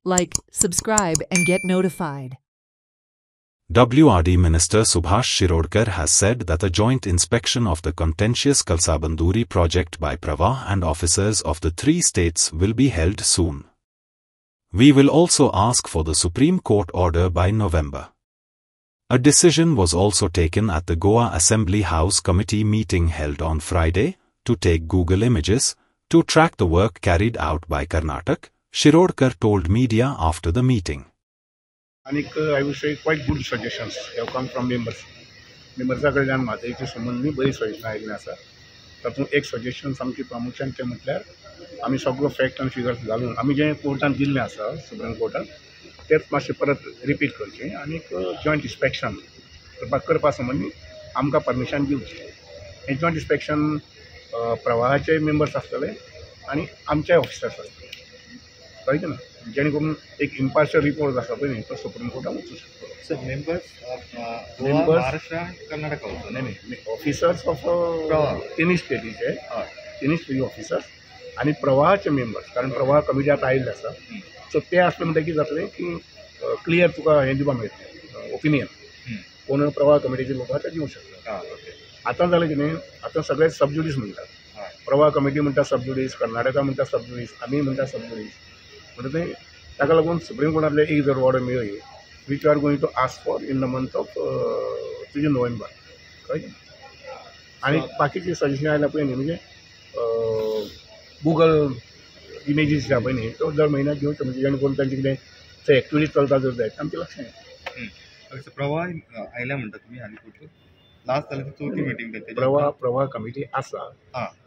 like, subscribe and get notified. WRD Minister Subhash Shirodkar has said that a joint inspection of the contentious Kalsabanduri project by Pravah and officers of the 3 states will be held soon. We will also ask for the Supreme Court order by November. A decision was also taken at the Goa Assembly House Committee meeting held on Friday to take Google Images to track the work carried out by Karnataka, Shirodkar told media after the meeting. And I would say quite good suggestions have come from members. Members कडल्यान म्हाजयच्या संबंधी बरी सजेशनां आयिल्लीं आसा. तातूंत एक suggestion सामकी प्रामुख्यान तें म्हटल्यार आमी सगळो फॅक्ट आनी फिगर्स घालून आमी जें कोर्टान दिल्लें आसा सुप्रीम कोर्टान तेंच मातशें परत रिपीट करचें आनी जॉयंट इन्स्पेक्शन करपा संबंधी आमकां परमिशन दिवचें. हें जॉयंट इन्स्पेक्शन प्रवाहाचे मेंबर्स आसतले आनी आमचे ऑफिसर्स आसतले. कळ्ळें ना जेणे करून एक इम्पार्शियल रिपोर्ट आसा पळय न्ही तो सुप्रीम कोर्टान वचूं शकतो. सर महाराष्ट्र कर्नाटक नाही ऑफिसर्स ऑफ तिनी स्टेटीचे तिनी स्टेटी ऑफिसर्स आनी प्रवाहाचे मेंबर्स कारण प्रवाह कमिटी आतां आयिल्ले आसा सो ते आसले म्हणटकीर कितें जातलें की क्लियर तुका हें दिवपाक मेळटलें ओपिनियन कोण प्रवाह कमिटीचे लोक आसा ते दिवंक शकता. आतां जालें कितें आतां सगळे सबज्युडीस म्हणटात. प्रवाह कमिटी म्हणटा सबज्युडीस, कर्नाटका म्हणटा सबज्युडीस, आमी म्हणटा सबज्युडीस. म्हणटकीर ताका लागून सुप्रीम कोर्टांतले एक जर ऑर्डर मेळ्ळी which we are going to ask for in the month of November. कळ्ळें. आनी बाकीची सजेशन आयला पळय न्ही म्हणजे गुगल इमेजीस आसा पळय न्ही तो दर म्हयन्याक घेवचो म्हणजे जेणे करून तांचे कितें थंय एक्टिविटी चलता जर जायत आमचें लक्ष येता. प्रवाह आयल्या म्हणटा तुमी आनी कुठे लास्ट जाल्यार चवथी मिटींग प्रवाह कमिटी आसा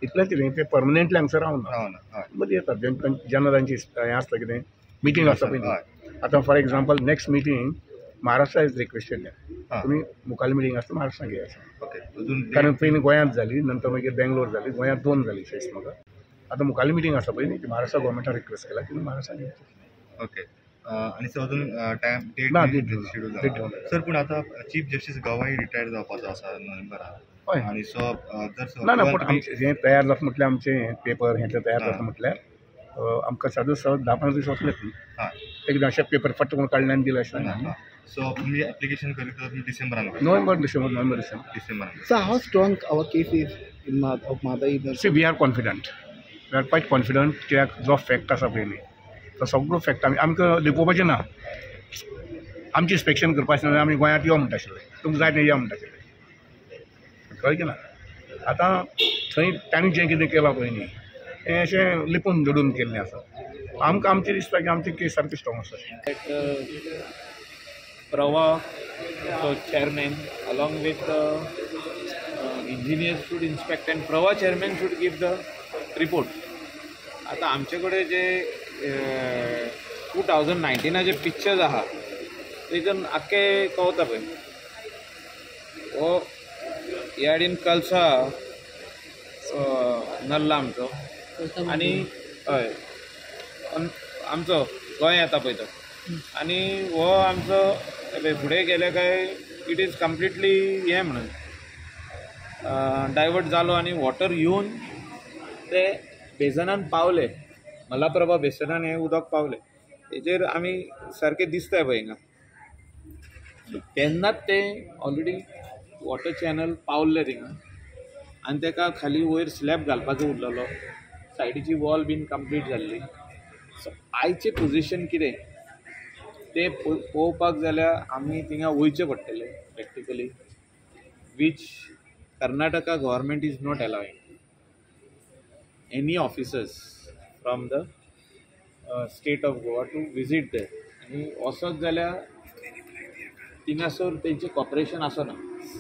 इतलेंच कितें तें परमनंटली हांगसर रावना मदीं येता जेन्ना तांची हें आसता कितें मिटींग आसता पळय न्ही. आतां for example next meeting Maharashtra is requested तुमी मुखाल्ली मिटींग आसता महाराष्ट्रान घेयात कारण पयलीं गोंयांत जाली नंतर मागीर बेंगलोर जाली गोंयांत 2 जाली शेस म्हाका आतां मुखाल्ली मिटींग आसा पळय न्ही ती महाराष्ट्रा गव्हर्मेंटान रिक्वेस्ट केला की महाराष्ट्रान घेवची. ओके आनी सो अजून टायम डेट शेड्यूल सर पूण आतां चीफ जस्टीस गवाई रिटायर जावपाचो आसा नोव्हेंबराक हय आनी सो जर ना पूण हें तयार जाता म्हटल्यार आमचें पेपर हें तयार जाता म्हटल्यार आमकां सादू 10-15 दीस वतलेच न्ही एकदां अशें पेपर फट्ट करून काडलें आनी दिलें अशें ना. सो तुमी एप्लिकेशन करीत डिसेंबरान November So how strong our case is in Madai? See, we are confident. We are quite confident कित्याक जो फॅक्ट आसा पळय न्ही तो सगळो फॅक्ट आमकां लिपोवपाचें ना. आमचें इन्स्पेक्शन करपाचें ना आमी गोंयांत यो म्हणटा आशिल्ले तुमकां जाय तें या म्हणटा आशिल्ले. कळ्ळें ना. आतां थंय तांणी जें कितें केलां पळय न्ही हें अशें लिपून दडून केल्लें आसा. आमकां आमचें दिसता की आमची केस सारकी स्ट्रॉंग आसा. Pravah, so chairman, along with the engineers should inspect and Pravah chairman should give the report. आता आमचे कडेन जे 2019 पिक्चर्स आहा तेतून आख्खे कळता पळय हो ह्या आडीन कलसा नल्ला आमचो आनी हय आमचो गोंय येता पळय तो आनी हो आमचो फुडें गेले काय इट इज कंप्लिटली हें म्हणून डायवर्ट जालो आनी वॉटर येवन ते बेसनान पावले मलाप्रभा बेसनान हें उदक पावलें तेजेर आमी सारकें दिसता पळय हिंगा तेन्नाच तें ऑलरेडी वॉटर चॅनल पावल्लें थिंगा आनी तेका खाली वयर स्लॅब घालपाचो उरलेलो सायडीची वॉल बीन कंप्लीट जाल्ली. सो आयचें पोजिशन कितें ते पळोवपाक जाल्यार आमी थिंगा वयचें पडटलें practically which Karnataka government is not allowing any officers from the state of Goa to visit there आनी वचत जाल्यार थिंगासर तेंचें कॉपरेशन आसना.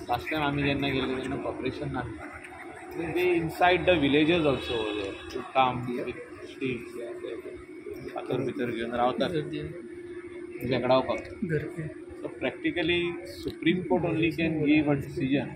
लास्ट टायम आमी जेन्ना गेल्ले तेन्ना कॉपरेशन ना ते inside the villages also to काम विथ स्टील्स फातर भितर घेवन रावतात झगडावपाक. So practically supreme court only can give a decision